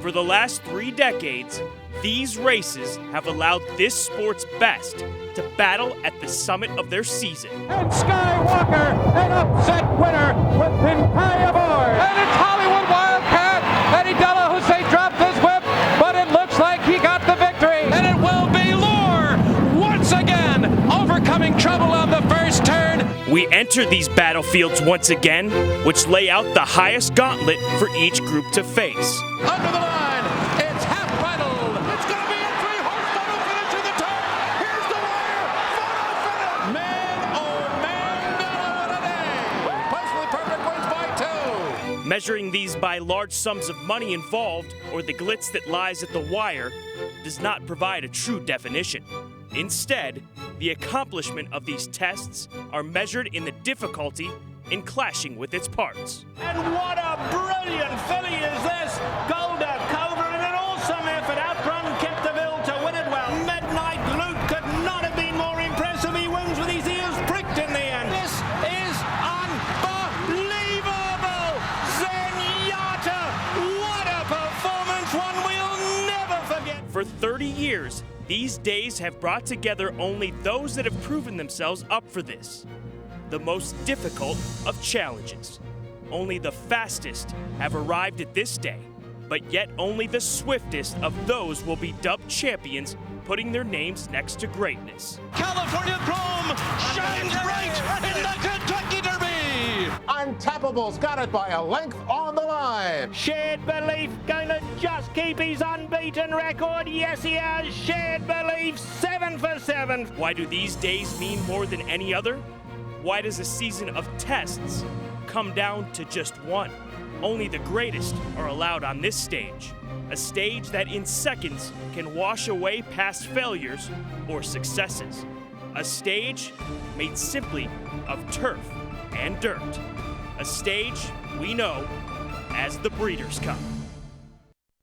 For the last 3 decades, these races have allowed this sport's best to battle at the summit of their season. And Skywalker, an upset winner with Pimpay aboard. And it's Hollywood Wildcat. Eddie Della Jose dropped his whip, but it looks like he got the victory. And it will be Lure once again, overcoming trouble on the first turn. We enter these battlefields once again, which lay out the highest gauntlet for each group to face. Under the line, it's half bridled. It's going to be a 3-horse photo finish in the turn. Here's the wire. Photo finish. Man, oh man, what a day. Personally Perfect wins by 2. Measuring these by large sums of money involved or the glitz that lies at the wire does not provide a true definition. Instead, the accomplishment of these tests are measured in the difficulty in clashing with its parts. And what a brilliant filly is this! Golda Cobra in an awesome effort out front, kept the bill to win it well. Midnight Luke could not have been more impressive. He wins with his ears pricked in the end. This is unbelievable! Zenyatta, what a performance, one we'll never forget. For 30 years, these days have brought together only those that have proven themselves up for this. The most difficult of challenges. Only the fastest have arrived at this day, but yet only the swiftest of those will be dubbed champions, putting their names next to greatness. California Chrome shines bright in the Kentucky Derby. Untappable's got it by a length on the line. Shared Belief going to just keep his unbeaten record. Yes, he has. Shared Belief, 7 for 7. Why do these days mean more than any other? Why does a season of tests come down to just one? Only the greatest are allowed on this stage. A stage that in seconds can wash away past failures or successes. A stage made simply of turf and dirt. A stage we know as the Breeders' Cup.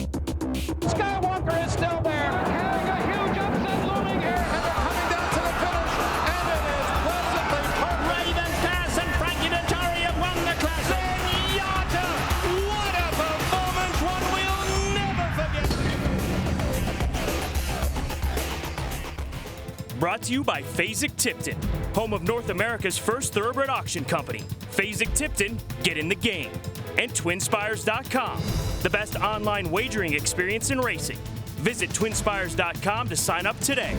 Skywalker is still there, carrying a huge upset looming here, and they're coming down to the finish, and it is pleasantly perfect. Raven Pass and Frankie Dettori have won the class. Zenyatta, what a performance, one we'll never forget. Brought to you by Fasig-Tipton, home of North America's first thoroughbred auction company. Fasig-Tipton, get in the game. And TwinSpires.com, the best online wagering experience in racing. Visit TwinSpires.com to sign up today.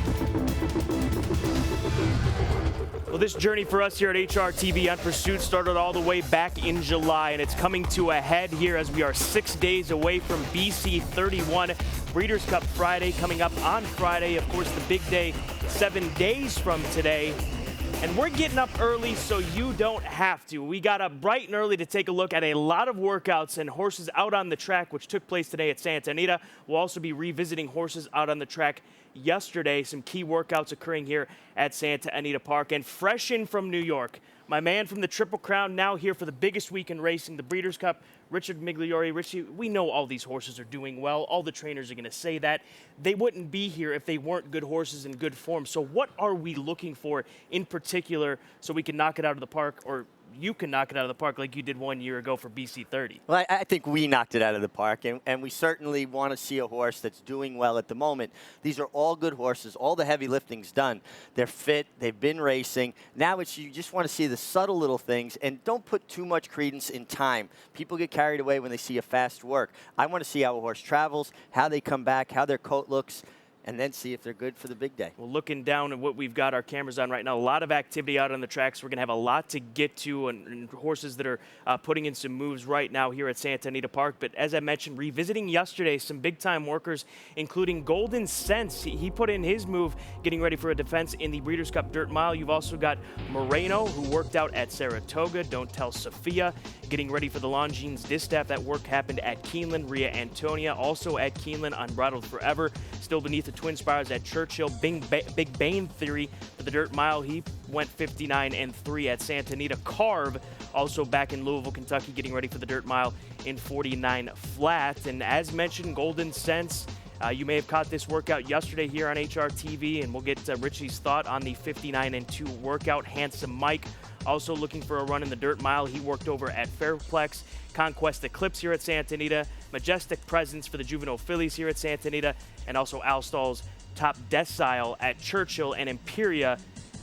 Well, this journey for us here at HRTV on Pursuit started all the way back in July, and it's coming to a head here as we are 6 days away from BC 31. Breeders' Cup Friday coming up on Friday. Of course, the big day 7 days from today. And we're getting up early so you don't have to. We got up bright and early to take a look at a lot of workouts and horses out on the track, which took place today at Santa Anita. We'll also be revisiting horses out on the track yesterday. Some key workouts occurring here at Santa Anita Park. And fresh in from New York, my man from the Triple Crown, now here for the biggest week in racing, the Breeders' Cup, Richard Migliori. Richie, we know all these horses are doing well. All the trainers are going to say that. They wouldn't be here if they weren't good horses in good form. So what are we looking for in particular so we can knock it out of the park, or you can knock it out of the park like you did 1 year ago for BC 30? Well, I think we knocked it out of the park, and we certainly want to see a horse that's doing well at the moment. These are all good horses. All the heavy lifting's done. They're fit. They've been racing. Now it's you just want to see the subtle little things, and don't put too much credence in time. People get carried away when they see a fast work. I want to see how a horse travels, how they come back, how their coat looks, and then see if they're good for the big day. Well, looking down at what we've got our cameras on right now, a lot of activity out on the tracks. We're going to have a lot to get to, and horses that are putting in some moves right now here at Santa Anita Park. But as I mentioned, revisiting yesterday, some big-time workers, including Golden Sense. He put in his move, getting ready for a defense in the Breeders' Cup Dirt Mile. You've also got Moreno, who worked out at Saratoga. Don't Tell Sophia, getting ready for the Longines Distaff. That work happened at Keeneland. Rhea Antonia, also at Keeneland, Unbridled Forever. Still beneath the Twin Spires at Churchill. Big Bane Theory for the Dirt Mile. He went 59-3 at Santa Anita. Carve, also back in Louisville, Kentucky, getting ready for the Dirt Mile in 49 flat. And as mentioned, Golden Sense, you may have caught this workout yesterday here on HRTV, and we'll get Richie's thought on the 59-2 workout. Handsome Mike Also looking for a run in the dirt mile, he worked over at Fairplex. Conquest Eclipse here at Santa Anita. Majestic Presence for the Juvenile fillies here at Santa Anita. And also Al Stahl's top decile at Churchill and Imperia.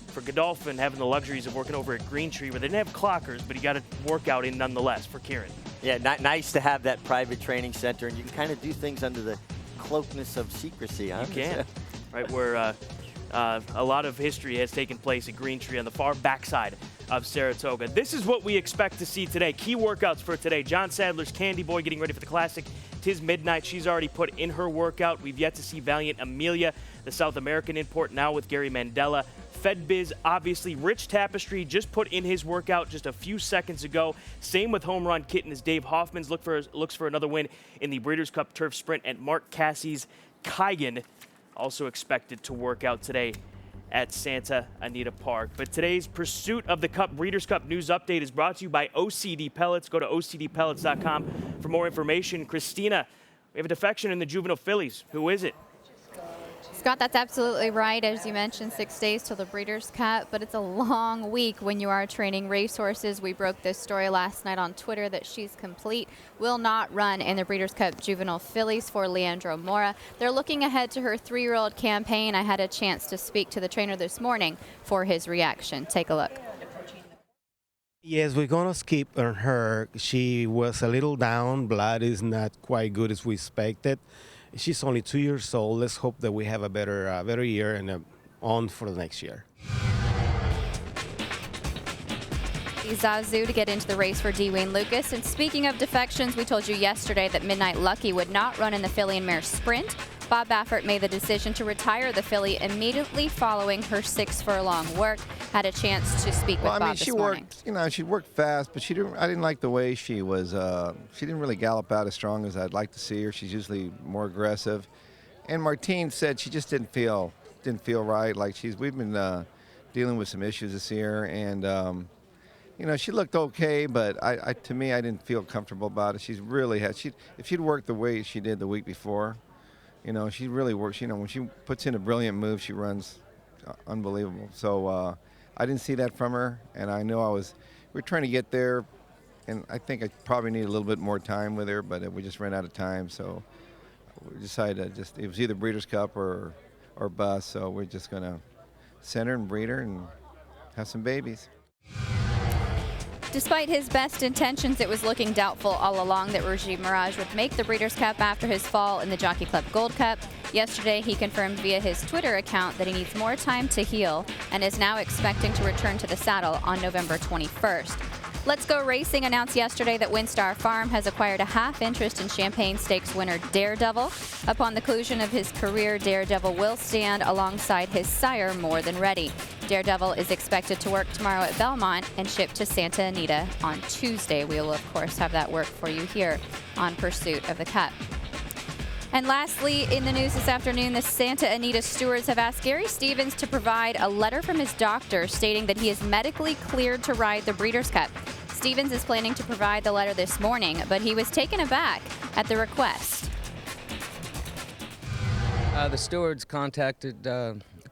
For Godolphin, having the luxuries of working over at Green Tree, where they didn't have clockers, but he got a workout in nonetheless for Kieran. Yeah, nice to have that private training center, and you can kind of do things under the cloakness of secrecy, huh? You can, right, where a lot of history has taken place at Green Tree on the far backside of Saratoga. This is what we expect to see today. Key workouts for today. John Sadler's Candy Boy getting ready for the Classic. Tis Midnight. She's already put in her workout. We've yet to see Valiant Amelia, the South American import, now with Gary Mandela. FedBiz, obviously. Rich Tapestry just put in his workout just a few seconds ago. Same with Home Run Kitten as Dave Hoffman's looks for another win in the Breeders' Cup Turf Sprint. And Mark Cassie's Kygan also expected to work out today at Santa Anita Park. But today's Pursuit of the Cup Breeders' Cup News Update is brought to you by OCD Pellets. Go to ocdpellets.com for more information. Christina, we have a defection in the Juvenile fillies. Who is it? Scott, that's absolutely right. As you mentioned, 6 days till the Breeders' Cup, but it's a long week when you are training racehorses. We broke this story last night on Twitter that she's complete, will not run in the Breeders' Cup Juvenile fillies for Leandro Mora. They're looking ahead to her 3-year-old campaign. I had a chance to speak to the trainer this morning for his reaction. Take a look. Yes, we're going to skip on her. She was a little down. Blood is not quite good as we expected. She's only 2 years old. Let's hope that we have a better year and on for the next year. Zazu to get into the race for Dwayne Lucas. And speaking of defections, we told you yesterday that Midnight Lucky would not run in the filly and mare sprint. Bob Baffert made the decision to retire the filly immediately following her 6 furlong work. Had a chance to speak with Bob this morning. She worked fast, but I didn't like the way she was. She didn't really gallop out as strong as I'd like to see her. She's usually more aggressive. And Martine said she just didn't feel right. Like we've been dealing with some issues this year, and she looked okay, but to me, I didn't feel comfortable about it. She's really if she'd worked the way she did the week before. She really works. When she puts in a brilliant move, she runs unbelievable. So I didn't see that from her, and I know we're trying to get there, and I think I probably need a little bit more time with her, but we just ran out of time. So we decided it was either Breeders' Cup or bust. So we're just going to send her and breed her and have some babies. Despite his best intentions, it was looking doubtful all along that Roger Mirage would make the Breeders' Cup after his fall in the Jockey Club Gold Cup. Yesterday, he confirmed via his Twitter account that he needs more time to heal and is now expecting to return to the saddle on November 21st. Let's Go Racing announced yesterday that Windstar Farm has acquired a half interest in Champagne Stakes winner Daredevil. Upon the conclusion of his career, Daredevil will stand alongside his sire More Than Ready. Daredevil is expected to work tomorrow at Belmont and ship to Santa Anita on Tuesday. We will, of course, have that work for you here on Pursuit of the Cup. And lastly, in the news this afternoon, the Santa Anita stewards have asked Gary Stevens to provide a letter from his doctor stating that he is medically cleared to ride the Breeders' Cup. Stevens is planning to provide the letter this morning, but he was taken aback at the request. The stewards contacted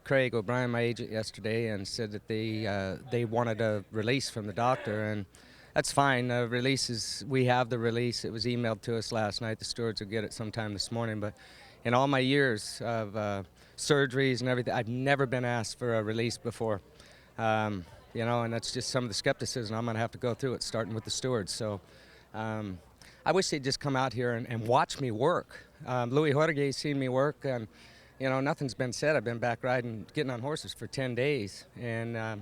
Craig O'Brien, my agent, yesterday and said that they wanted a release from the doctor, and that's fine. We have the release. It was emailed to us last night. The stewards will get it sometime this morning. But in all my years of surgeries and everything, I've never been asked for a release before. And that's just some of the skepticism I'm going to have to go through it, starting with the stewards. So I wish they'd just come out here and watch me work. Louis Jorge's seen me work, and nothing's been said. I've been back riding, getting on horses for 10 days, and I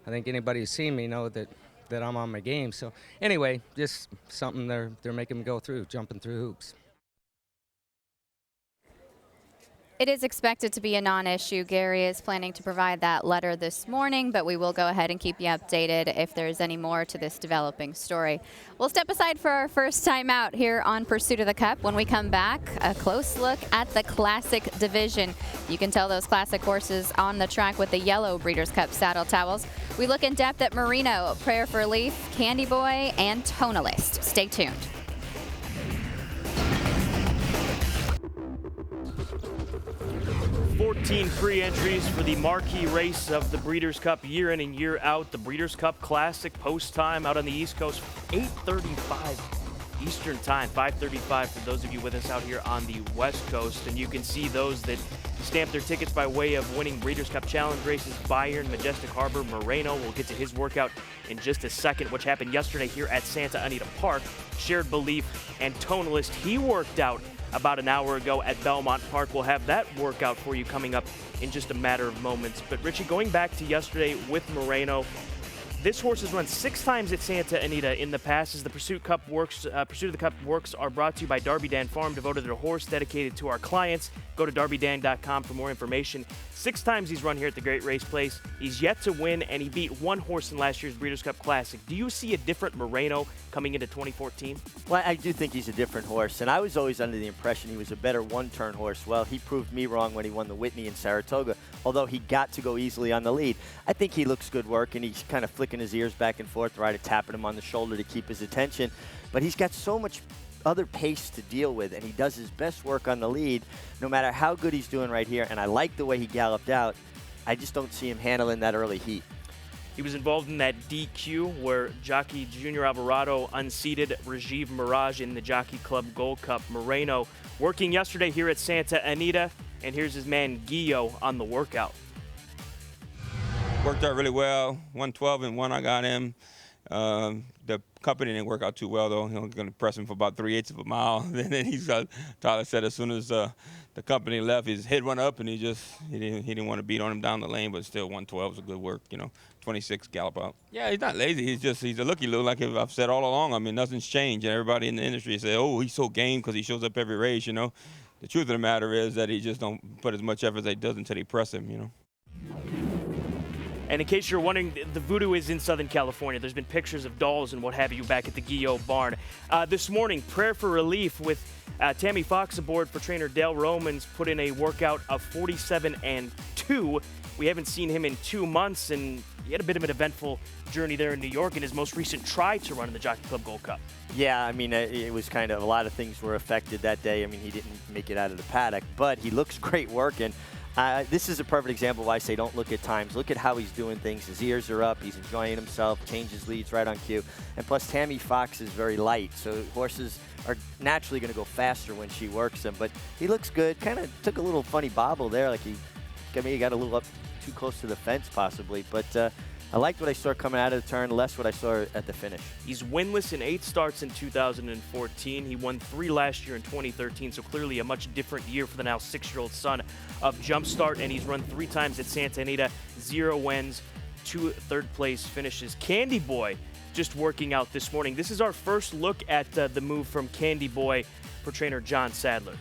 think anybody who's seen me know that I'm on my game. So anyway, just something they're making me go through, jumping through hoops. It is expected to be a non-issue. Gary is planning to provide that letter this morning, but we will go ahead and keep you updated if there's any more to this developing story. We'll step aside for our first time out here on Pursuit of the Cup. When we come back, a close look at the Classic division. You can tell those classic horses on the track with the yellow Breeders' Cup saddle towels. We look in depth at Merino, Prayer for Leaf, Candy Boy, and Tonalist. Stay tuned. 14 pre-entries for the marquee race of the Breeders' Cup year in and year out. The Breeders' Cup Classic post time out on the East Coast, 8:35 Eastern time, 5:35 for those of you with us out here on the West Coast. And you can see those that stamp their tickets by way of winning Breeders' Cup Challenge races: Bayern, Majestic Harbor, Moreno. We'll get to his workout in just a second, which happened yesterday here at Santa Anita Park. Shared Belief and Tonalist, he worked out about an hour ago at Belmont Park. We'll have that workout for you coming up in just a matter of moments. But Richie, going back to yesterday with Moreno, this horse has run 6 times at Santa Anita in the past. As the Pursuit of the Cup works are brought to you by Darby Dan Farm, devoted to a horse dedicated to our clients. Go to darbydan.com for more information. 6 times he's run here at the Great Race Place. He's yet to win, and he beat 1 horse in last year's Breeders' Cup Classic. Do you see a different Moreno coming into 2014? Well, I do think he's a different horse, and I was always under the impression he was a better one-turn horse. Well, he proved me wrong when he won the Whitney in Saratoga, although he got to go easily on the lead. I think he looks good work, and he's kind of flicking his ears back and forth, the rider tapping him on the shoulder to keep his attention. But he's got so much other pace to deal with, and he does his best work on the lead, no matter how good he's doing right here. And I like the way he galloped out. I just don't see him handling that early heat. He was involved in that DQ where jockey Junior Alvarado unseated Rajiv Mirage in the Jockey Club Gold Cup. Moreno working yesterday here at Santa Anita, and here's his man Guillo on the workout. Worked out really well. 112-1, I got him. The company didn't work out too well, though. He was going to press him for about 3/8 of a mile. And then Tyler said as soon as the company left, his head went up, and he didn't want to beat on him down the lane, but still 112 was a good work, 26 gallop out. Yeah, he's not lazy. He's a looky-loo, like I've said all along. I mean, nothing's changed. And everybody in the industry say, oh, he's so game because he shows up every race, The truth of the matter is that he just don't put as much effort as he does until he press him, And in case you're wondering, the Voodoo is in Southern California. There's been pictures of dolls and what have you back at the Guillo barn. This morning, Prayer for Relief with Tammy Fox aboard for trainer Dale Romans put in a workout of 47-2. We haven't seen him in 2 months, and he had a bit of an eventful journey there in New York in his most recent try to run in the Jockey Club Gold Cup. Yeah, I mean, it was kind of a lot of things were affected that day. I mean, he didn't make it out of the paddock, but he looks great working. This is a perfect example of why I say don't look at times. Look at how he's doing things. His ears are up. He's enjoying himself. Changes leads right on cue. And plus, Tammy Fox is very light, so horses are naturally going to go faster when she works them. But he looks good. Kind of took a little funny bobble there, like he got a little up too close to the fence possibly. But I liked what I saw coming out of the turn, less what I saw at the finish. He's winless in 8 starts in 2014. He won 3 last year in 2013, so clearly a much different year for the now 6-year-old son of Jumpstart. And he's run 3 times at Santa Anita, 0 wins, 2 third-place finishes. Candy Boy just working out this morning. This is our first look at the move from Candy Boy for trainer John Sadler.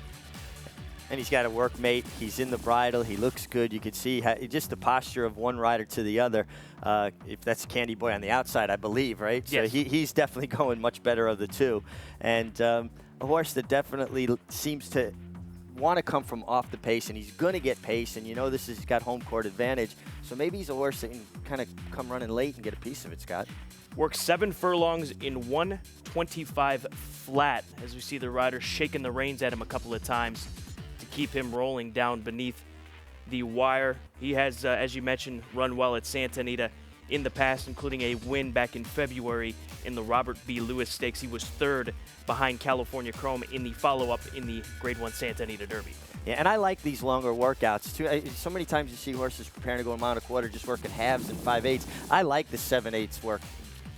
And he's got a workmate. He's in the bridle. He looks good. You can see just the posture of one rider to the other. If that's Candy Boy on the outside, I believe, right? Yes. So he's definitely going much better of the two. And a horse that definitely seems to want to come from off the pace, and he's going to get pace. And he's got home court advantage. So maybe he's a horse that can kind of come running late and get a piece of it, Scott. Works 7 furlongs in 125 flat, as we see the rider shaking the reins at him a couple of times to keep him rolling down beneath the wire. He has, as you mentioned, run well at Santa Anita in the past, including a win back in February in the Robert B. Lewis Stakes. He was 3rd behind California Chrome in the follow-up in the Grade 1 Santa Anita Derby. Yeah, and I like these longer workouts, too. So many times you see horses preparing to go a mile and a quarter, just working halves and 5/8. I like the 7/8 work.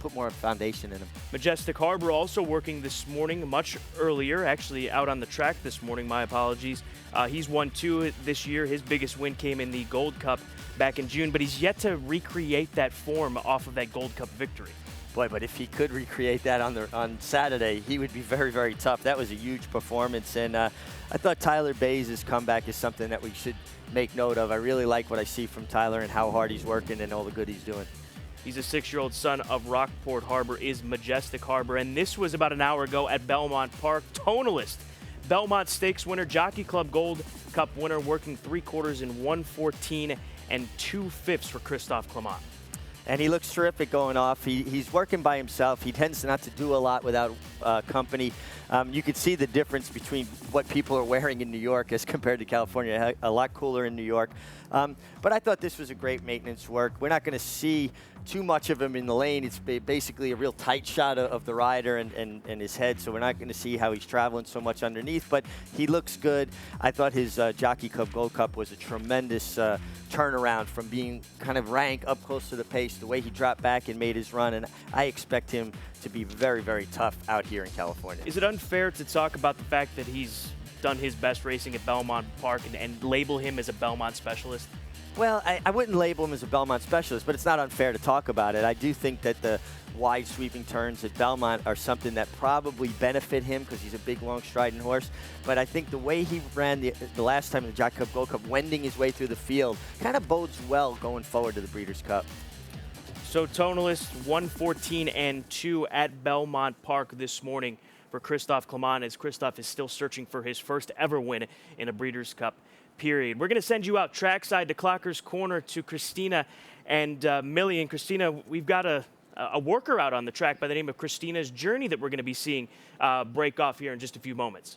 Put more foundation in them. Majestic Harbor also working this morning, much earlier, actually out on the track this morning, my apologies. He's won 2 this year. His biggest win came in the Gold Cup back in June, but he's yet to recreate that form off of that Gold Cup victory. Boy, but if he could recreate that on Saturday, he would be very, very tough. That was a huge performance, and I thought Tyler Bays' comeback is something that we should make note of. I really like what I see from Tyler and how hard he's working and all the good he's doing. He's a 6-year-old son of Rockport Harbor, is Majestic Harbor, and this was about an hour ago at Belmont Park. Tonalist, Belmont Stakes winner, Jockey Club Gold Cup winner, working 3/4 in 114 and 2/5 for Christophe Clement. And he looks terrific going off. He's working by himself. He tends not to do a lot without company. You can see the difference between what people are wearing in New York as compared to California. A lot cooler in New York. But I thought this was a great maintenance work. We're not going to see too much of him in the lane. It's basically a real tight shot of the rider and his head, so we're not going to see how he's traveling so much underneath, but he looks good. I thought his Jockey Club Gold Cup was a tremendous turnaround from being kind of rank up close to the pace, the way he dropped back and made his run, and I expect him to be very, very tough out here in California. Is it unfair to talk about the fact that he's done his best racing at Belmont Park and label him as a Belmont specialist? Well, I wouldn't label him as a Belmont specialist, but it's not unfair to talk about it. I do think that the wide sweeping turns at Belmont are something that probably benefit him because he's a big, long striding horse. But I think the way he ran the last time in the Jockey Club Gold Cup, wending his way through the field, kind of bodes well going forward to the Breeders' Cup. So tonalist 114-2 at Belmont Park this morning for Christophe Clement, as Christophe is still searching for his first ever win in a Breeders' Cup period. We're going to send you out trackside to Clocker's Corner to Christina and Millie. And Christina, we've got a worker out on the track by the name of Christina's Journey that we're going to be seeing break off here in just a few moments.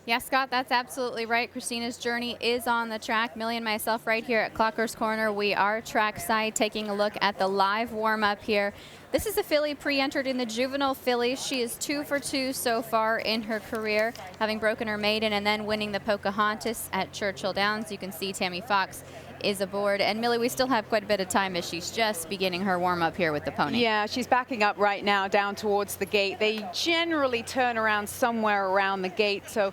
Yeah, Scott, that's absolutely right. Christina's Journey is on the track. Millie and myself right here at Clocker's Corner. We are trackside taking a look at the live warm-up here. This is a filly pre-entered in the Juvenile fillies. She is 2 for 2 so far in her career, having broken her maiden and then winning the Pocahontas at Churchill Downs. You can see Tammy Fox is aboard. And Millie, we still have quite a bit of time as she's just beginning her warm-up here with the pony. Yeah, she's backing up right now down towards the gate. They generally turn around somewhere around the gate, so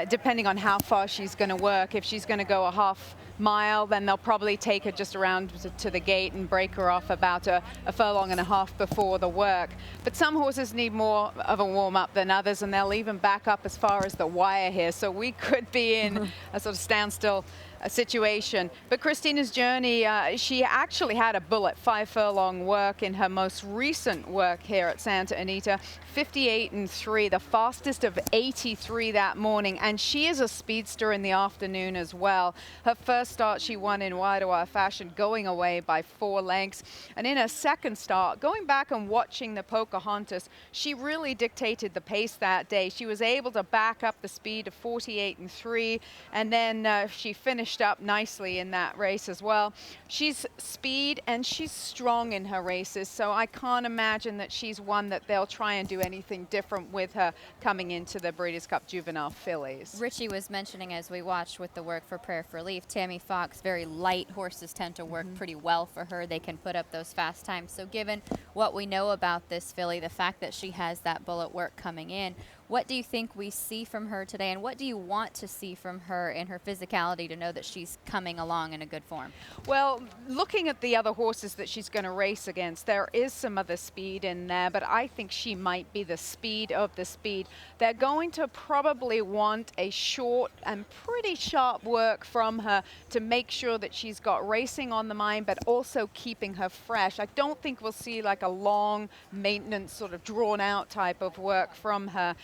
depending on how far she's going to work, if she's going to go a half mile, then they'll probably take her just around to the gate and break her off about a furlong and a half before the work. But some horses need more of a warm-up than others, and they'll even back up as far as the wire here, so we could be in a sort of standstill situation. But Christina's Journey, she actually had a bullet 5 furlong work in her most recent work here at Santa Anita, 58-3, the fastest of 83 that morning, and she is a speedster in the afternoon as well. Her first start she won in wire-to-wire fashion, going away by 4 lengths, and in her second start, going back and watching the Pocahontas, she really dictated the pace that day. She was able to back up the speed of 48-3, and then she finished up nicely in that race as well. She's speed and she's strong in her races, so I can't imagine that she's one that they'll try and do anything different with her coming into the Breeders' Cup Juvenile fillies. Richie was mentioning as we watched with the work for Prayer for Relief, Tammy Fox, very light horses tend to work pretty well for her. They can put up those fast times. So given what we know about this filly, the fact that she has that bullet work coming in, what do you think we see from her today, and what do you want to see from her in her physicality to know that she's coming along in a good form? Well, looking at the other horses that she's going to race against, there is some other speed in there, but I think she might be the speed of the speed. They're going to probably want a short and pretty sharp work from her to make sure that she's got racing on the mind, but also keeping her fresh. I don't think we'll see like a long maintenance sort of drawn out type of work from her.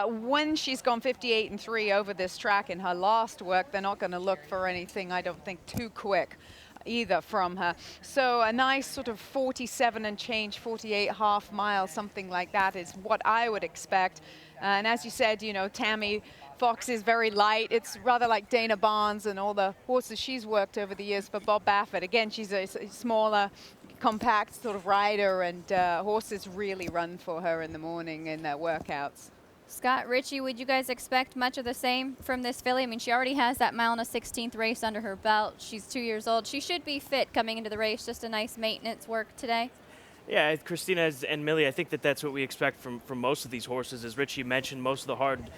When she's gone 58-3 over this track in her last work, they're not going to look for anything, I don't think, too quick either from her. So a nice sort of 47 and change, 48 half miles, something like that is what I would expect. And as you said, you know, Tammy Fox is very light. It's rather like Dana Barnes and all the horses she's worked over the years for Bob Baffert. Again, she's a smaller, compact sort of rider, and horses really run for her in the morning in their workouts. Scott, Richie, would you guys expect much of the same from this filly? I mean, she already has that 1 1/16 race under her belt. She's 2 years old. She should be fit coming into the race. Just a nice maintenance work today. Yeah, Christina and Millie, I think that's what we expect from most of these horses. As Richie mentioned, most of the hard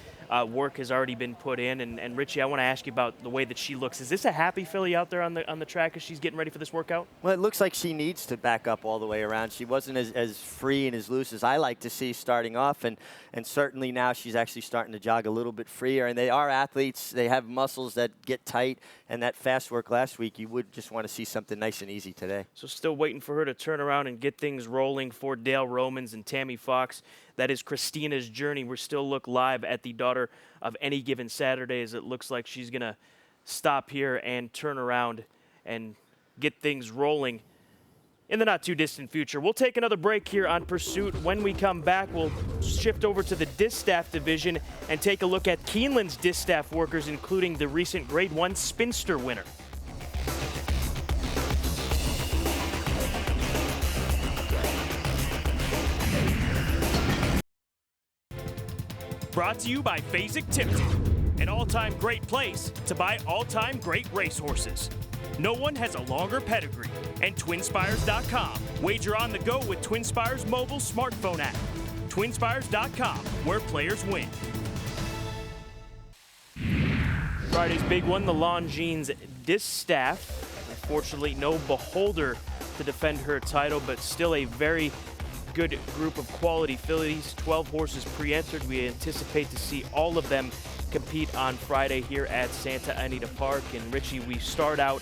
work has already been put in. And Richie, I want to ask you about the way that she looks. Is this a happy filly out there on the track as she's getting ready for this workout? Well, it looks like she needs to back up all the way around. She wasn't as free and as loose as I like to see starting off, and certainly now she's actually starting to jog a little bit freer. And they are athletes. They have muscles that get tight, and that fast work last week, you would just want to see something nice and easy today. So still waiting for her to turn around and get things rolling for Dale Romans and Tammy Fox. That is Christina's Journey. We still look live at the Daughter of Any Given Saturday, as it looks like she's going to stop here and turn around and get things rolling. in the not-too-distant future. We'll take another break here on Pursuit. When we come back, we'll shift over to the distaff division and take a look at Keeneland's distaff workers, including the recent Grade 1 Spinster winner. Brought to you by Fasig-Tipton, an all-time great place to buy all-time great racehorses. No one has a longer pedigree. And TwinSpires.com. Wager on the go with TwinSpires mobile smartphone app. TwinSpires.com, where players win. Friday's big one, the Longines distaff. Unfortunately, no Beholder to defend her title, but still a very good group of quality fillies. 12 horses pre-entered. We anticipate to see all of them compete on Friday here at Santa Anita Park. And Richie, we start out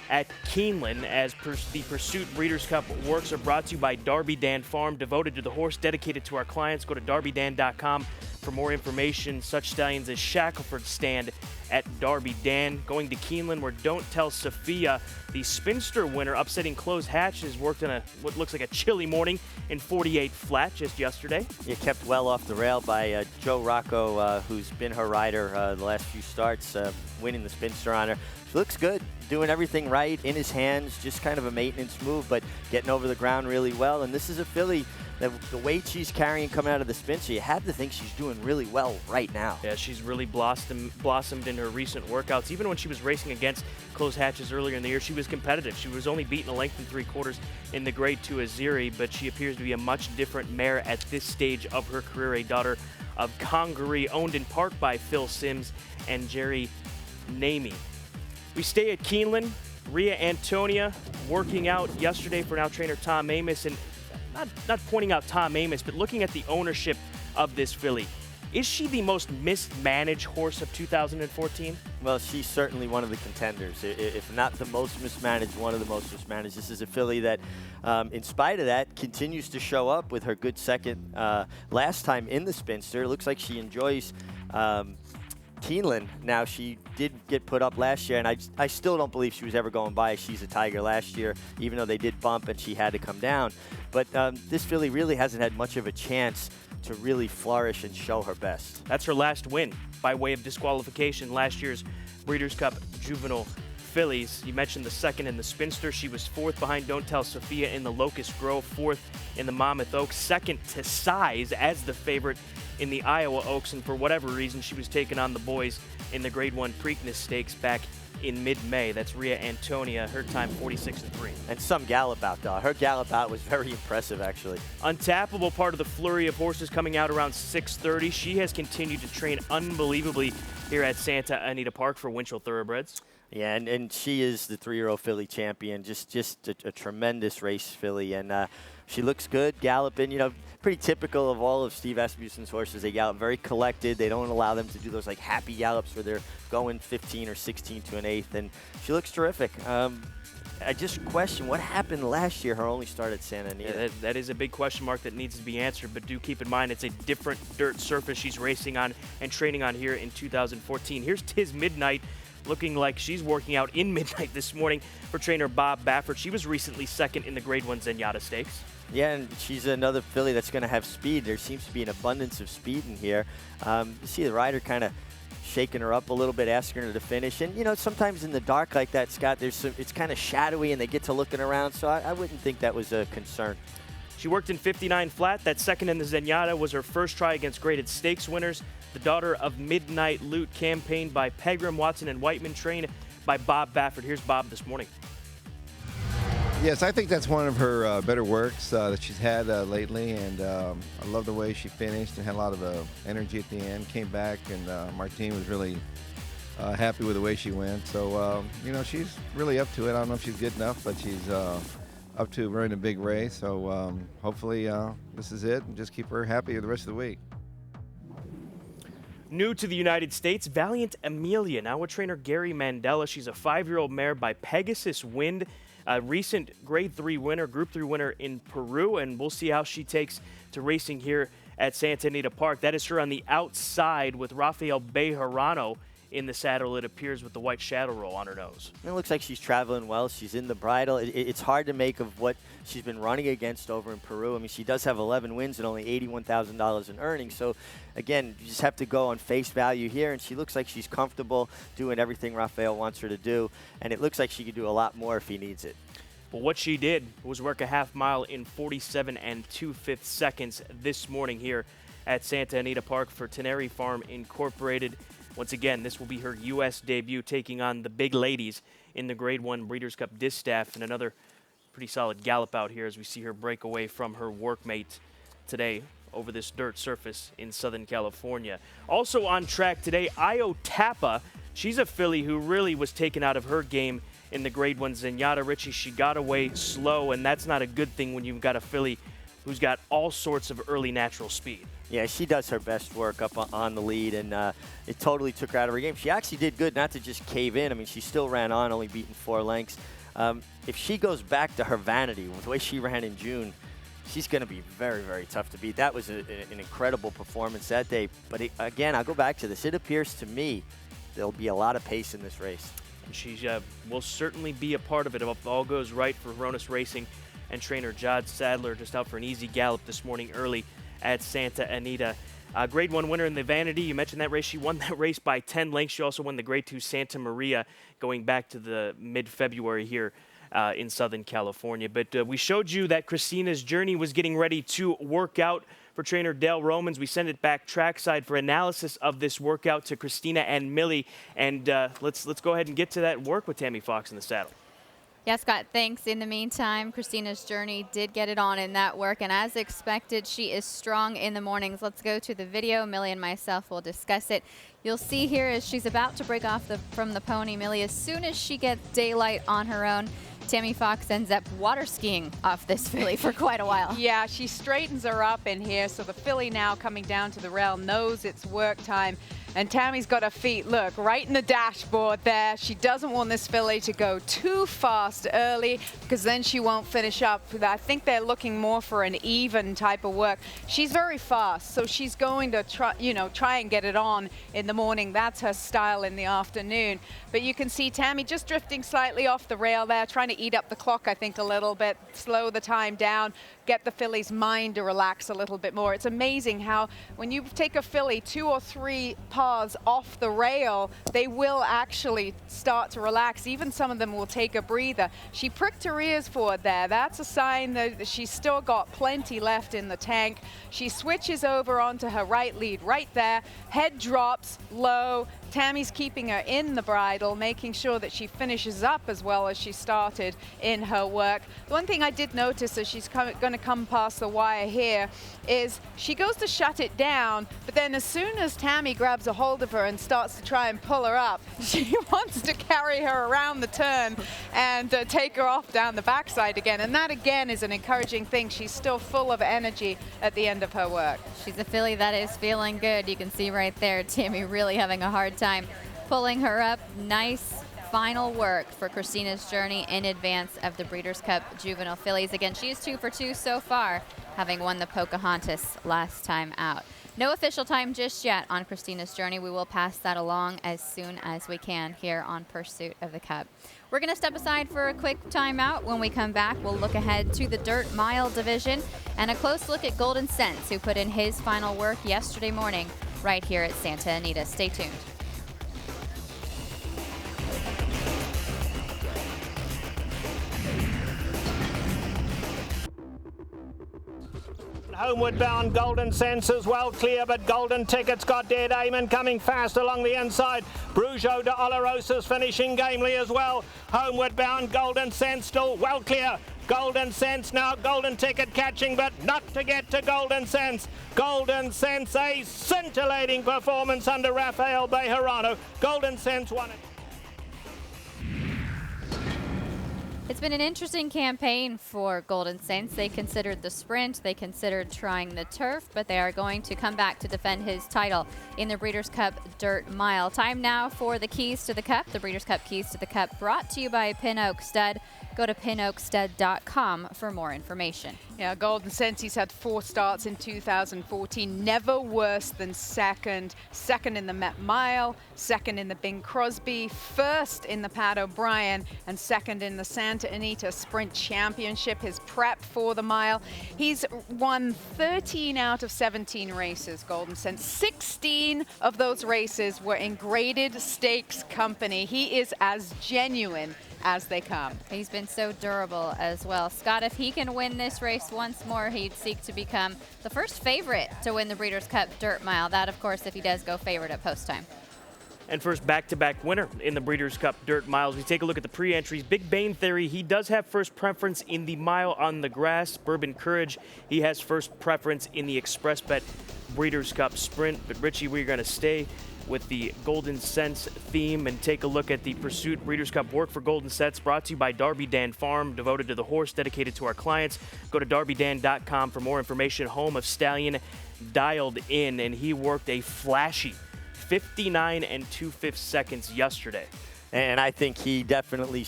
at Keeneland as the Pursuit Breeders' Cup works are brought to you by Darby Dan Farm, devoted to the horse, dedicated to our clients. Go to darbydan.com for more information. Such stallions as Shackelford stand at Darby Dan. Going to Keeneland, where Don't Tell Sophia, the Spinster winner, upsetting Closed Hatches, worked on what looks like a chilly morning in 48 flat just yesterday. You kept well off the rail by Joe Rocco, who's been her rider the last few starts, winning the Spinster on her. She looks good, doing everything right in his hands, just kind of a maintenance move, but getting over the ground really well. And this is a filly that the weight she's carrying coming out of the Spinster, you have to think she's doing really well right now. Yeah, she's really blossomed in her recent workouts. Even when she was racing against Closed Hatches earlier in the year, she was competitive. She was only beaten a length and 3/4 in the Grade 2 Aziri, but she appears to be a much different mare at this stage of her career. A daughter of Congaree, owned in part by Phil Sims and Jerry Namey. We stay at Keeneland. Rhea Antonia working out yesterday for now trainer Tom Amos, and not pointing out Tom Amos, but looking at the ownership of this filly. Is she the most mismanaged horse of 2014? Well, she's certainly one of the contenders, if not the most mismanaged, one of the most mismanaged. This is a filly that, in spite of that, continues to show up with her good second last time in the Spinster. It looks like she enjoys Keeneland. Now, she did get put up last year, and I still don't believe she was ever going by She's a Tiger last year, even though they did bump and she had to come down. But this filly really hasn't had much of a chance to really flourish and show her best. That's her last win by way of disqualification, last year's Breeders' Cup Juvenile fillies. You mentioned the second in the Spinster. She was fourth behind Don't Tell Sophia in the Locust Grove, fourth in the Monmouth Oaks, second to Size as the favorite in the Iowa Oaks, and for whatever reason, she was taking on the boys in the Grade 1 Preakness Stakes back in mid-May. That's Rhea Antonia, her time 46-3. And some gallop out, though. Her gallop out was very impressive, actually. Untappable, part of the flurry of horses coming out around 6:30. She has continued to train unbelievably here at Santa Anita Park for Winchell Thoroughbreds. Yeah, and she is the 3-year-old filly champion, just a tremendous race filly, and she looks good galloping, you know, pretty typical of all of Steve Asmussen's horses. They gallop very collected. They don't allow them to do those like happy gallops where they're going 15 or 16 to an eighth, and she looks terrific. I just question what happened last year, her only start at Santa Anita. Yeah, that is a big question mark that needs to be answered, but do keep in mind it's a different dirt surface she's racing on and training on here in 2014. Here's Tiz Midnight, looking like she's working out in Midnight this morning for trainer Bob Baffert. She was recently second in the Grade 1 Zenyatta Stakes. Yeah, and she's another filly that's going to have speed. There seems to be an abundance of speed in here. You see the rider kind of shaking her up a little bit, asking her to finish. And, you know, sometimes in the dark like that, Scott, it's kind of shadowy and they get to looking around, so I wouldn't think that was a concern. She worked in 59 flat. That second in the Zenyatta was her first try against graded stakes winners. The daughter of Midnight Loot, campaigned by Pegram, Watson, and Whiteman, trained by Bob Baffert. Here's Bob this morning. Yes, I think that's one of her better works that she's had lately, and I love the way she finished and had a lot of energy at the end. Came back, and Martine was really happy with the way she went. So, you know, she's really up to it. I don't know if she's good enough, but she's up to running a big race. So hopefully this is it, and just keep her happy the rest of the week. New to the United States, Valiant Amelia, now with trainer Gary Mandela. She's a 5-year-old mare by Pegasus Wind, a recent Grade 3 winner, Group 3 winner in Peru, and we'll see how she takes to racing here at Santa Anita Park. That is her on the outside with Rafael Bejarano in the saddle, it appears, with the white shadow roll on her nose. It looks like she's traveling well. She's in the bridle. It's hard to make of what she's been running against over in Peru. I mean, she does have 11 wins and only $81,000 in earnings. So, again, you just have to go on face value here. And she looks like she's comfortable doing everything Rafael wants her to do. And it looks like she could do a lot more if he needs it. But what she did was work a half mile in 47 2/5 seconds this morning here at Santa Anita Park for Teneri Farm Incorporated. Once again, this will be her U.S. debut, taking on the big ladies in the Grade 1 Breeders' Cup Distaff, and another pretty solid gallop out here as we see her break away from her workmate today over this dirt surface in Southern California. Also on track today, Io Tappa. She's a filly who really was taken out of her game in the Grade 1 Zenyatta. Richie, she got away slow, and that's not a good thing when you've got a filly who's got all sorts of early natural speed. Yeah, she does her best work up on the lead, and it totally took her out of her game. She actually did good not to just cave in. I mean, she still ran on, only beaten 4 lengths. If she goes back to her vanity, with the way she ran in June, she's going to be very, very tough to beat. That was an incredible performance that day. But again, I'll go back to this. It appears to me there'll be a lot of pace in this race. And she will certainly be a part of it if all goes right for Hronis Racing and trainer Jod Sadler, just out for an easy gallop this morning early at Santa Anita. Grade 1 winner in the Vanity. You mentioned that race. She won that race by 10 lengths. She also won the Grade 2 Santa Maria going back to the mid-February here in Southern California. But we showed you that Christina's Journey was getting ready to work out for trainer Dale Romans. We send it back trackside for analysis of this workout to Christina and Millie. And let's go ahead and get to that work with Tammy Fox in the saddle. Yeah, Scott, thanks. In the meantime, Christina's Journey did get it on in that work, and as expected, she is strong in the mornings. Let's go to the video. Millie and myself will discuss it. You'll see here as she's about to break off from the pony, Millie, as soon as she gets daylight on her own, Tammy Fox ends up water skiing off this filly for quite a while. Yeah, she straightens her up in here, so the filly now coming down to the rail knows it's work time. And Tammy's got her feet, look, right in the dashboard there. She doesn't want this filly to go too fast early because then she won't finish up. I think they're looking more for an even type of work. She's very fast, so she's going to try and get it on in the morning. That's her style in the afternoon. But you can see Tammy just drifting slightly off the rail there, trying to eat up the clock, I think, a little bit, slow the time down, get the filly's mind to relax a little bit more. It's amazing how when you take a filly 2 or 3 paws off the rail, they will actually start to relax. Even some of them will take a breather. She pricked her ears forward there. That's a sign that she's still got plenty left in the tank. She switches over onto her right lead right there. Head drops low. Tammy's keeping her in the bridle, making sure that she finishes up as well as she started in her work. The one thing I did notice as she's going to come past the wire here is she goes to shut it down, but then as soon as Tammy grabs a hold of her and starts to try and pull her up, she wants to carry her around the turn and take her off down the backside again. And that again is an encouraging thing. She's still full of energy at the end of her work. She's a filly that is feeling good. You can see right there, Tammy really having a hard time pulling her up. Nice final work for Christina's Journey in advance of the Breeders' Cup Juvenile Fillies. Again, she is 2 for 2 so far, having won the Pocahontas last time out. No official time just yet on Christina's Journey. We will pass that along as soon as we can here on Pursuit of the Cup. We're going to step aside for a quick timeout. When we come back, we'll look ahead to the Dirt Mile division and a close look at Golden Sense, who put in his final work yesterday morning right here at Santa Anita. Stay tuned. Homeward bound Golden Sense is well clear, but Golden Ticket's got Dead Amen coming fast along the inside. Brujo de Olorosa's finishing gamely as well. Homeward bound Golden Sense still well clear. Golden Sense now, Golden Ticket catching, but not to get to Golden Sense. Golden Sense, a scintillating performance under Rafael Bejarano. Golden Sense won it. It's been an interesting campaign for Golden Sense. They considered the sprint, they considered trying the turf, but they are going to come back to defend his title in the Breeders' Cup Dirt Mile. Time now for the Keys to the Cup. The Breeders' Cup Keys to the Cup brought to you by Pin Oak Stud. Go to pinoaksted.com for more information. Yeah, Golden Sensi's had 4 starts in 2014, never worse than second. Second in the Met Mile, second in the Bing Crosby, first in the Pat O'Brien, and second in the Santa Anita Sprint Championship, his prep for the mile. He's won 13 out of 17 races, Golden Sense. 16 of those races were in graded stakes company. He is as genuine as they come. He's been so durable as well. Scott, if he can win this race once more, he'd seek to become the first favorite to win the Breeders' Cup Dirt Mile. That, of course, if he does go favorite at post time. And first back-to-back winner in the Breeders' Cup Dirt Miles. We take a look at the pre-entries. Big Bane Theory, he does have first preference in the mile on the grass. Bourbon Courage, he has first preference in the Express Bet Breeders' Cup Sprint. But Richie, we're going to stay with the Golden Sense theme and take a look at the Pursuit Breeders' Cup Work for Golden Sense, brought to you by Darby Dan Farm, devoted to the horse, dedicated to our clients. Go to darbydan.com for more information. Home of Stallion Dialed In, and he worked a flashy 59 2/5 seconds yesterday. And I think he definitely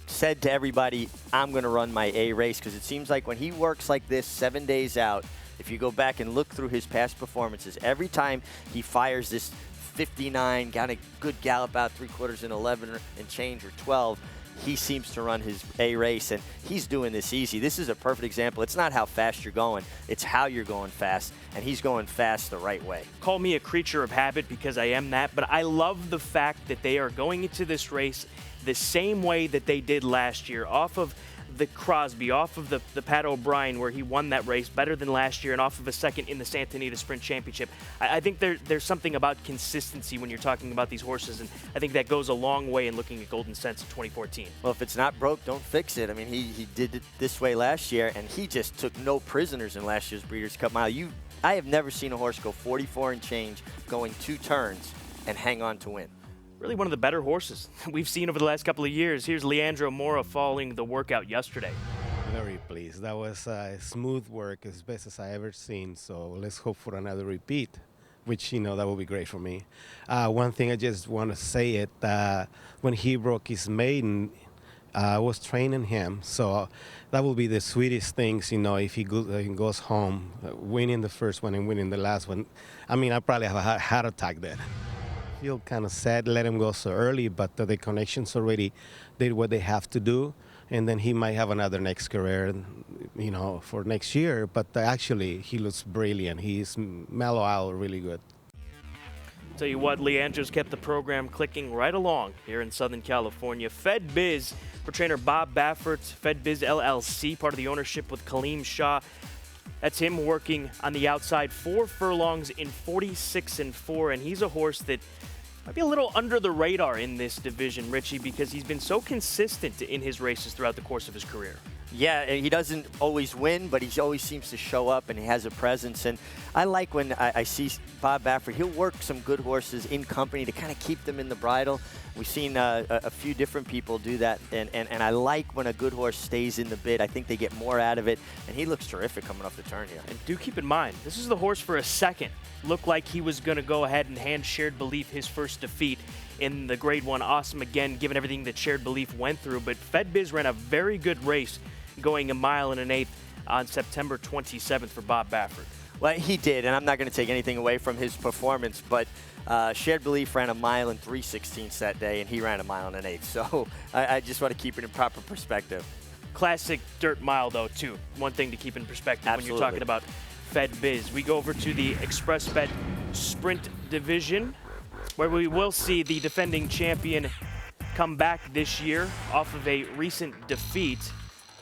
said to everybody, I'm going to run my A race, because it seems like when he works like this 7 days out, if you go back and look through his past performances, every time he fires this 59, got a good gallop out 3/4 in 11 and change or 12, he seems to run his A race, and he's doing this easy. This is a perfect example. It's not how fast you're going, it's how you're going fast, and he's going fast the right way. Call me a creature of habit, because I am that, but I love the fact that they are going into this race the same way that they did last year, off of the Crosby, off of the Pat O'Brien, where he won that race better than last year, and off of a second in the Santa Anita Sprint Championship. I think there's something about consistency when you're talking about these horses, and I think that goes a long way in looking at Golden Sense in 2014. Well, if it's not broke, don't fix it. I mean, he did it this way last year, and he just took no prisoners in last year's Breeders' Cup Mile. I have never seen a horse go 44 and change, going 2 turns, and hang on to win. Really one of the better horses we've seen over the last couple of years. Here's Leandro Mora following the workout yesterday. Very pleased. That was smooth work, as best as I ever seen. So let's hope for another repeat, which, that would be great for me. One thing I just want to say it, when he broke his maiden, I was training him. So that will be the sweetest things, if he goes home, winning the first one and winning the last one. I mean, I probably have a heart attack then. I feel kind of sad, let him go so early, but the connections already did what they have to do, and then he might have another next career, for next year. But actually, he looks brilliant. He's mellow out really good. Tell you what, Leandro's kept the program clicking right along here in Southern California. Fed Biz for trainer Bob Baffert, Fed Biz LLC, part of the ownership with Kaleem Shah. That's him working on the outside, 4 furlongs in 46 4, and he's a horse that might be a little under the radar in this division, Richie, because he's been so consistent in his races throughout the course of his career. Yeah, he doesn't always win, but he always seems to show up, and he has a presence. And I like when I see Bob Baffert. He'll work some good horses in company to kind of keep them in the bridle. We've seen a few different people do that, and I like when a good horse stays in the bit. I think they get more out of it, and he looks terrific coming off the turn here. And do keep in mind, this is the horse for a second. Looked like he was going to go ahead and hand Shared Belief his first defeat in the Grade 1 Awesome again, given everything that Shared Belief went through. But Fed Biz ran a very good race, going 1 1/8 on September 27th for Bob Baffert. Well, he did, and I'm not going to take anything away from his performance, but Shared Belief ran 1 3/16 that day, and he ran 1 1/8. So I just want to keep it in proper perspective. Classic dirt mile, though, too. One thing to keep in perspective Absolutely. when you're talking about Fed Biz. We go over to the Express Bet Sprint Division, where we will see the defending champion come back this year off of a recent defeat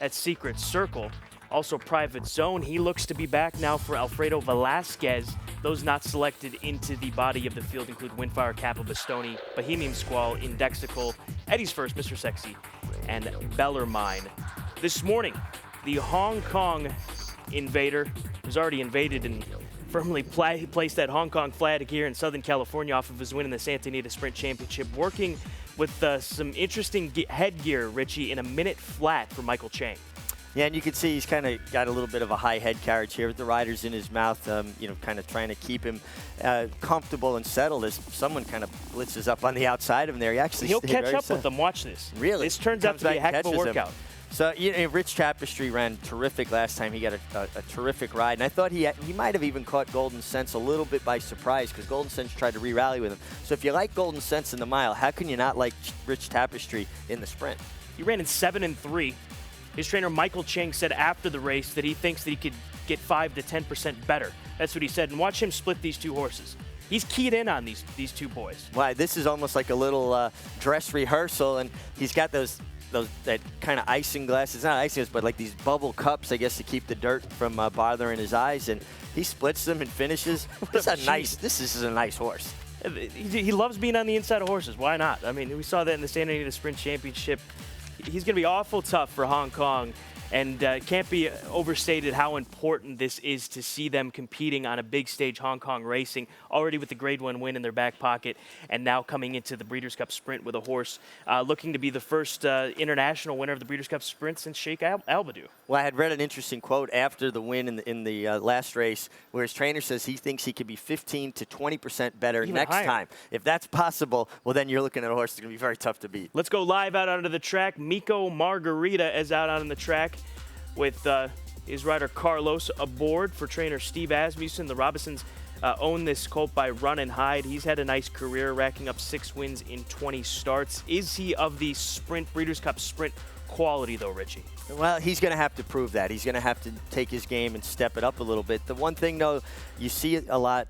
at Secret Circle. Also Private Zone, he looks to be back now for Alfredo Velasquez. Those not selected into the body of the field include Windfire, Capo Bastoni, Bohemian Squall, Indexical, Eddie's First, Mr. Sexy, and Bellarmine. This morning, the Hong Kong Invader, who's already invaded and firmly placed that Hong Kong flag here in Southern California off of his win in the Santa Anita Sprint Championship, working with some interesting headgear, Richie, in a minute flat for Michael Chang. Yeah, and you can see he's kind of got a little bit of a high head carriage here with the riders in his mouth, kind of trying to keep him comfortable and settled as someone kind of blitzes up on the outside of him there. He'll catch up with them. Watch this. Really? This turns out to be a heck of a workout. So, Rich Tapestry ran terrific last time. He got a terrific ride. And I thought he might have even caught Golden Sense a little bit by surprise because Golden Sense tried to re-rally with him. So if you like Golden Sense in the mile, how can you not like Rich Tapestry in the sprint? He ran in 7 and 3. His trainer Michael Chang said after the race that he thinks that he could get 5 to 10% better. That's what he said. And watch him split these two horses. He's keyed in on these two boys. Why, this is almost like a little dress rehearsal, and he's got that kind of icing glasses, not icing, but like these bubble cups, I guess, to keep the dirt from bothering his eyes, and he splits them and finishes. This is a nice horse. He loves being on the inside of horses. Why not? I mean, we saw that in the Santa Anita Sprint Championship. He's going to be awful tough for Hong Kong. And it can't be overstated how important this is to see them competing on a big stage, Hong Kong racing, already with the Grade 1 win in their back pocket, and now coming into the Breeders' Cup Sprint with a horse looking to be the first international winner of the Breeders' Cup Sprint since Sheikh Albadoo. Well, I had read an interesting quote after the win in the last race where his trainer says he thinks he could be 15 to 20% better Even next higher. time. If that's possible, well, then you're looking at a horse that's going to be very tough to beat. Let's go live out onto the track. Miko Margarita is out on the track with his rider Carlos aboard for trainer Steve Asmussen. The Robinsons own this colt by run and hide. He's had a nice career, racking up 6 wins in 20 starts. Is he of the sprint Breeders' Cup Sprint quality, though, Richie? Well, he's going to have to prove that. He's going to have to take his game and step it up a little bit. The one thing, though, you see it a lot,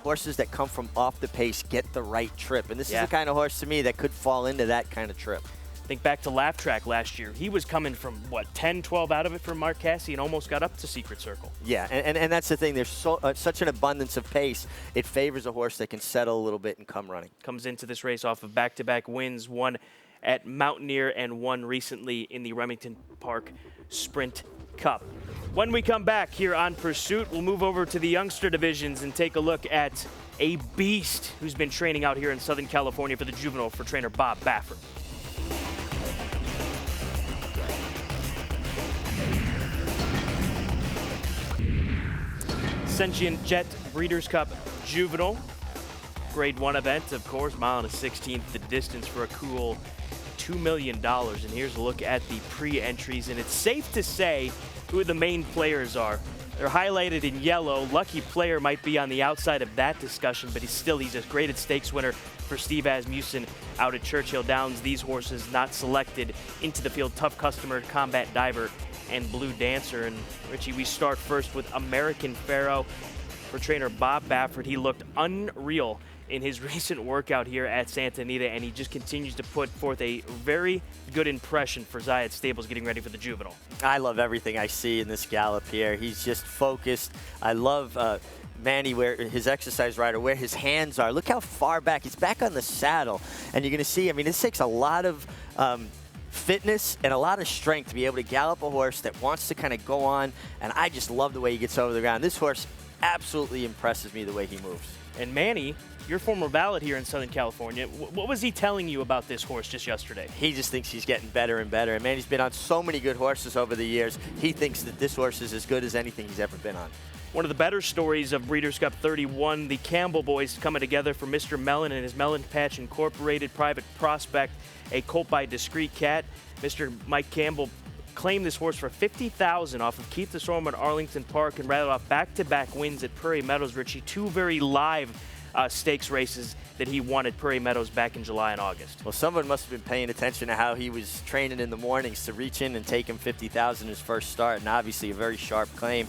horses that come from off the pace get the right trip. And this is the kind of horse, to me, that could fall into that kind of trip. Think back to Laugh Track last year. He was coming from, 10, 12 out of it for Mark Casse and almost got up to Secret Circle. Yeah, and that's the thing. There's such an abundance of pace. It favors a horse that can settle a little bit and come running. Comes into this race off of back-to-back wins, one at Mountaineer and one recently in the Remington Park Sprint Cup. When we come back here on Pursuit, we'll move over to the youngster divisions and take a look at a beast who's been training out here in Southern California for the Juvenile for trainer Bob Baffert. Sentient Jet Breeders' Cup Juvenile. Grade 1 event, of course, mile and a 16th the distance for a cool $2 million. And here's a look at the pre-entries, and it's safe to say who the main players are. They're highlighted in yellow. Lucky Player might be on the outside of that discussion, but he's a graded stakes winner for Steve Asmussen out at Churchill Downs. These horses not selected into the field. Tough Customer, Combat Diver, and Blue Dancer. And Richie, we start first with American Pharaoh for trainer Bob Baffert. He looked unreal in his recent workout here at Santa Anita, and he just continues to put forth a very good impression for Zayat Stables getting ready for the Juvenile. I love everything I see in this gallop here. He's just focused. I love Manny, where his exercise rider, where his hands are. Look how far back. He's back on the saddle, and you're going to see, I mean, this takes a lot of fitness and a lot of strength to be able to gallop a horse that wants to kind of go on, and I just love the way he gets over the ground. This horse absolutely impresses me the way he moves. And Manny, your former valet here in Southern California, what was he telling you about this horse just yesterday? He just thinks he's getting better and better. And Manny's been on so many good horses over the years. He thinks that this horse is as good as anything he's ever been on. One of the better stories of Breeders' Cup 31, the Campbell boys coming together for Mr. Mellon and his Mellon Patch Incorporated Private Prospect, a colt by Discreet Cat. Mr. Mike Campbell claimed this horse for $50,000 off of Keith DeSormo at Arlington Park and rattled off back-to-back wins at Prairie Meadows, Richie. 2 very live stakes races that he won at Prairie Meadows back in July and August. Well, someone must have been paying attention to how he was training in the mornings to reach in and take him $50,000 his first start, and obviously a very sharp claim.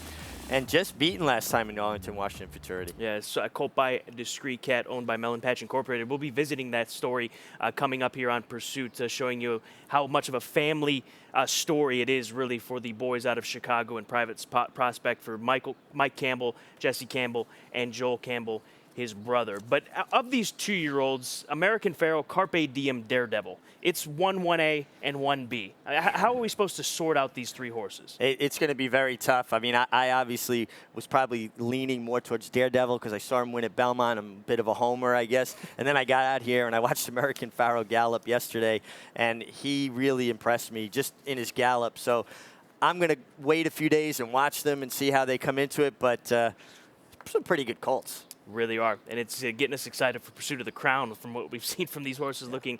And just beaten last time in Arlington, Washington Futurity. Yeah, it's a colt by Discreet Cat owned by Mellon Patch Incorporated. We'll be visiting that story coming up here on Pursuit, showing you how much of a family story it is really for the boys out of Chicago and Private Prospect for Mike Campbell, Jesse Campbell, and Joel Campbell, his brother. But of these 2-year-olds, American Pharaoh, Carpe Diem, Daredevil, it's 1A and 1B. How are we supposed to sort out these 3 horses? It's going to be very tough. I mean, I obviously was probably leaning more towards Daredevil because I saw him win at Belmont. I'm a bit of a homer, I guess. And then I got out here and I watched American Pharaoh gallop yesterday, and he really impressed me just in his gallop. So I'm going to wait a few days and watch them and see how they come into it, but some pretty good colts. Really are, and it's getting us excited for Pursuit of the Crown from what we've seen from these horses looking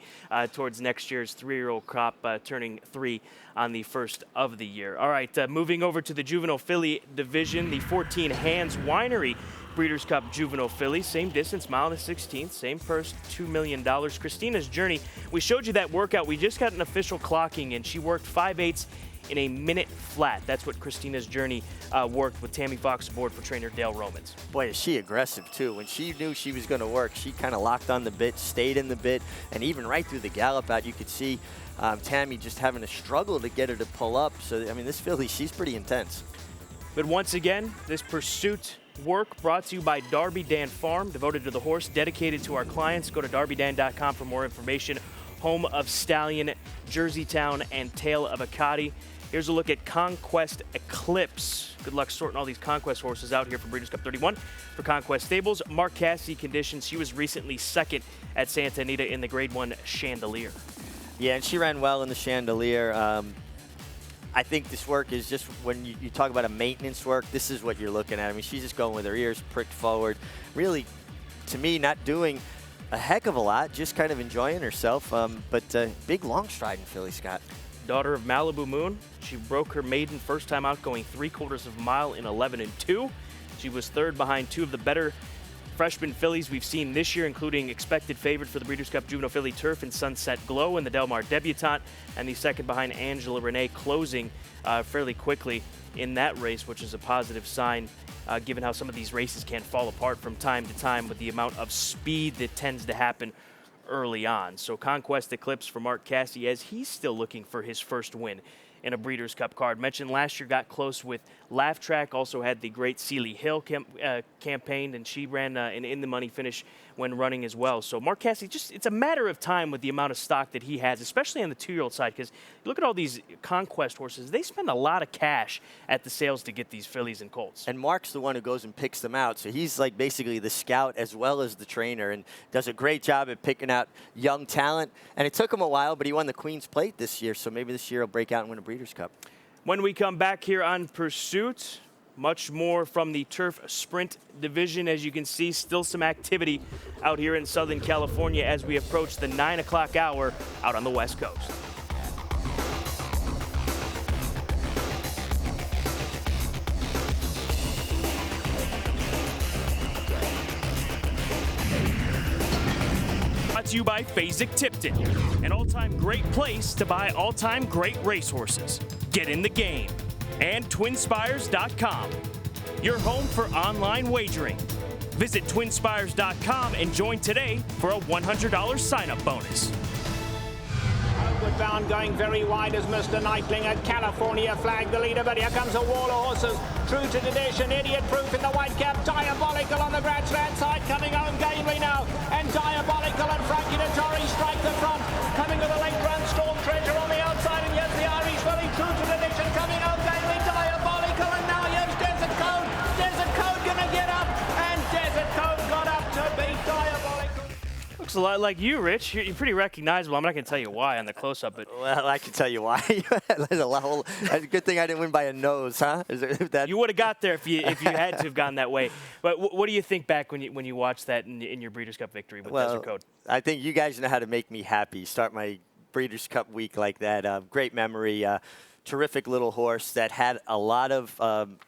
towards next year's 3-year-old crop turning 3 on the first of the year. All right, moving over to the Juvenile Filly division, the 14 Hands Winery Breeders' Cup Juvenile Filly, same distance, mile and a 16th, same purse, $2 million. Christina's Journey, we showed you that workout. We just got an official clocking, and she worked 5/8 in a minute flat. That's what Christina's Journey worked with Tammy Fox aboard for trainer Dale Romans. Boy, is she aggressive, too. When she knew she was going to work, she kind of locked on the bit, stayed in the bit, and even right through the gallop out, you could see Tammy just having a struggle to get her to pull up. So, I mean, this filly, she's pretty intense. But once again, this pursuit work brought to you by Darby Dan Farm, devoted to the horse, dedicated to our clients. Go to darbydan.com for more information. Home of Stallion, Jerseytown, and Tale of Akati. Here's a look at Conquest Eclipse. Good luck sorting all these Conquest horses out here for Breeders' Cup 31. For Conquest Stables, Mark Cassidy conditions. She was recently second at Santa Anita in the Grade 1 Chandelier. Yeah, and she ran well in the Chandelier. I think this work is just, when you talk about a maintenance work, this is what you're looking at. I mean, she's just going with her ears pricked forward. Really, to me, not doing a heck of a lot, just kind of enjoying herself. But big long striding filly, Scott. Daughter of Malibu Moon. She broke her maiden first time out going 3/4 of a mile in 11-2. She was third behind two of the better freshman fillies we've seen this year, including expected favorite for the Breeders' Cup Juvenile Filly Turf and Sunset Glow and the Del Mar Debutante, and the second behind Angela Renee, closing fairly quickly in that race, which is a positive sign given how some of these races can fall apart from time to time with the amount of speed that tends to happen early on. So Conquest Eclipse for Mark Cassidy, as he's still looking for his first win in a Breeders' Cup card. Mentioned last year, got close with Laugh Track, also had the great Sealy Hill campaign, and she ran an in-the-money finish when running as well. So Mark Cassidy, just, it's a matter of time with the amount of stock that he has, especially on the 2-year-old side, because you look at all these Conquest horses, they spend a lot of cash at the sales to get these fillies and colts. And Mark's the one who goes and picks them out, so he's like basically the scout as well as the trainer, and does a great job at picking out young talent. And it took him a while, but he won the Queen's Plate this year, so maybe this year he'll break out and win a Breeders' Cup. When we come back here on Pursuit, much more from the Turf Sprint division. As you can see, still some activity out here in Southern California as we approach the 9 o'clock hour out on the West Coast. Brought to you by Fasig-Tipton, an all-time great place to buy all-time great racehorses. Get in the game. And TwinSpires.com, your home for online wagering. Visit TwinSpires.com and join today for a $100 sign-up bonus. Outward bound, going very wide as Mr. Nightling at California flag the leader, but here comes a wall of horses. True to tradition, Idiot Proof in the white cap, Diabolical on the grandstand side, coming home gamely now, and Diabolical and Frankie Dettori strike the front, coming with a late run, Storm Treasure on the outside, and yes, the Irish filly, True to tradition, coming home gamely, Diabolical, and now here's Desert Code. Desert Code gonna get up, and Desert Code got up to beat Diabolical. Looks a lot like you, Rich. You're pretty recognizable. I'm not going to tell you why on the close-up, but Well, I can tell you why. That's a good thing I didn't win by a nose, huh? you would have got there if you had to have gone that way. But what do you think back when you watched that in your Breeders' Cup victory with Desert Code? I think you guys know how to make me happy. Start my Breeders' Cup week like that. Great memory. Terrific little horse that had a lot of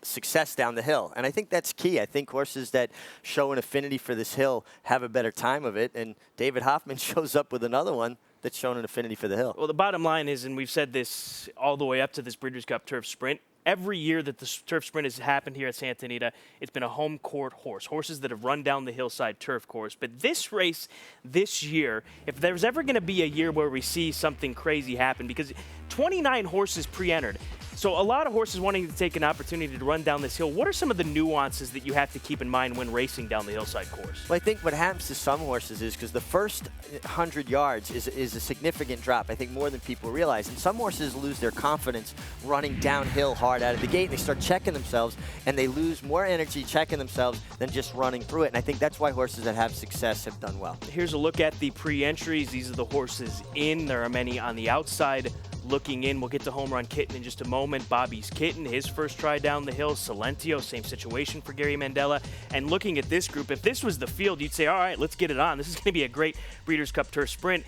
success down the hill. And I think that's key. I think horses that show an affinity for this hill have a better time of it. And David Hoffman shows up with another one that's shown an affinity for the hill. Well, the bottom line is, and we've said this all the way up to this Breeders' Cup Turf Sprint, every year that the Turf Sprint has happened here at Santa Anita, it's been a home court horse, horses that have run down the hillside turf course. But this race this year, if there's ever going to be a year where we see something crazy happen, because 29 horses pre-entered, so a lot of horses wanting to take an opportunity to run down this hill. What are some of the nuances that you have to keep in mind when racing down the hillside course? Well, I think what happens to some horses is because the first 100 yards is a significant drop, I think more than people realize. And some horses lose their confidence running downhill hard out of the gate, and they start checking themselves, and they lose more energy checking themselves than just running through it. And I think that's why horses that have success have done well. Here's a look at the pre-entries. These are the horses in. There are many on the outside looking in. We'll get to Home Run Kitten in just a moment. Bobby's Kitten, his first try down the hill. Salentio, same situation for Gary Mandela. And looking at this group, if this was the field, you'd say, all right, let's get it on. This is going to be a great Breeders' Cup Turf Sprint.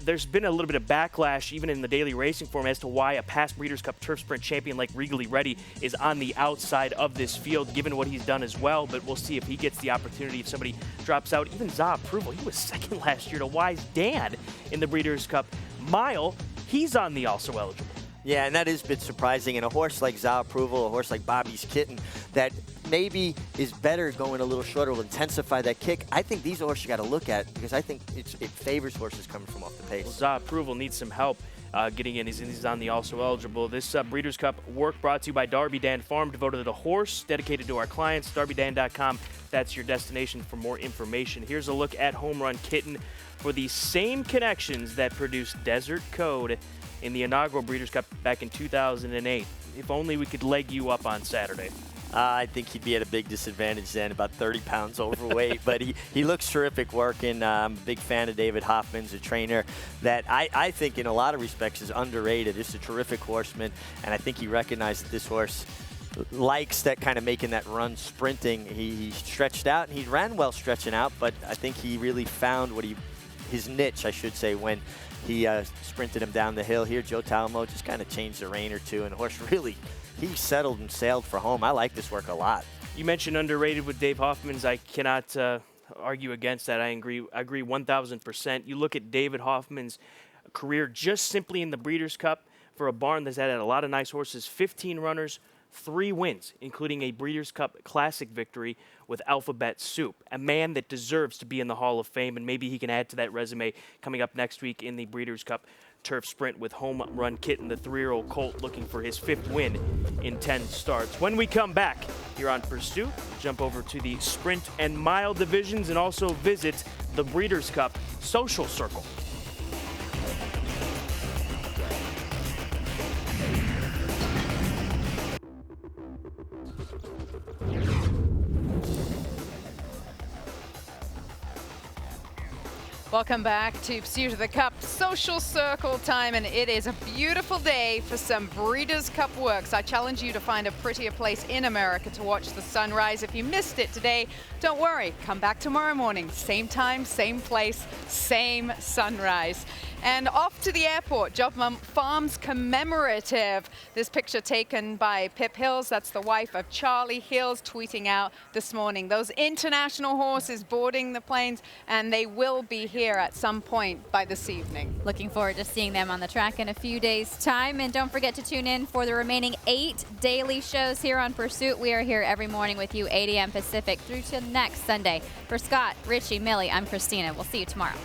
There's been a little bit of backlash, even in the daily racing form, as to why a past Breeders' Cup Turf Sprint champion like Regally Ready is on the outside of this field, given what he's done as well. But we'll see if he gets the opportunity, if somebody drops out. Even Za Approval, he was second last year to Wise Dan in the Breeders' Cup Mile. He's on the also eligible. Yeah, and that is a bit surprising. And a horse like Za Approval, a horse like Bobby's Kitten, that maybe is better going a little shorter, will intensify that kick. I think these are horses you got to look at, because I think it favors horses coming from off the pace. Well, Za Approval needs some help getting in. He's on the also eligible. This Breeders' Cup work brought to you by Darby Dan Farm, devoted to the horse, dedicated to our clients. DarbyDan.com. That's your destination for more information. Here's a look at Home Run Kitten for the same connections that produced Desert Code in the inaugural Breeders' Cup back in 2008. If only we could leg you up on Saturday. I think he'd be at a big disadvantage then, about 30 pounds overweight. But he looks terrific working. I'm a big fan of David Hoffman's, a trainer that I think in a lot of respects is underrated. This is a terrific horseman, and I think he recognized that this horse likes that kind of making that run sprinting. He stretched out, and he ran well stretching out, but I think he really found his niche, I should say, when he sprinted him down the hill here. Joe Talamo just kind of changed a rein or two, and the horse really, he settled and sailed for home. I like this work a lot. You mentioned underrated with Dave Hoffman's. I cannot argue against that. I agree 1,000%. You look at David Hoffman's career just simply in the Breeders' Cup for a barn that's had a lot of nice horses, 15 runners, 3 wins, including a Breeders' Cup Classic victory with Alphabet Soup, a man that deserves to be in the Hall of Fame, and maybe he can add to that resume coming up next week in the Breeders' Cup Turf Sprint with Home Run Kitten, the 3-year-old colt looking for his 5th win in 10 starts. When we come back here on Pursuit, jump over to the Sprint and Mile divisions and also visit the Breeders' Cup Social Circle. Welcome back to Pursuit of the Cup Social Circle time, and it is a beautiful day for some Breeders' Cup works. I challenge you to find a prettier place in America to watch the sunrise. If you missed it today, don't worry. Come back tomorrow morning. Same time, same place, same sunrise. And off to the airport, Job Farms commemorative. This picture taken by Pip Hills, that's the wife of Charlie Hills, tweeting out this morning. Those international horses boarding the planes, and they will be here at some point by this evening. Looking forward to seeing them on the track in a few days' time. And don't forget to tune in for the remaining 8 daily shows here on Pursuit. We are here every morning with you, 8 a.m. Pacific through to next Sunday. For Scott, Richie, Millie, I'm Christina. We'll see you tomorrow.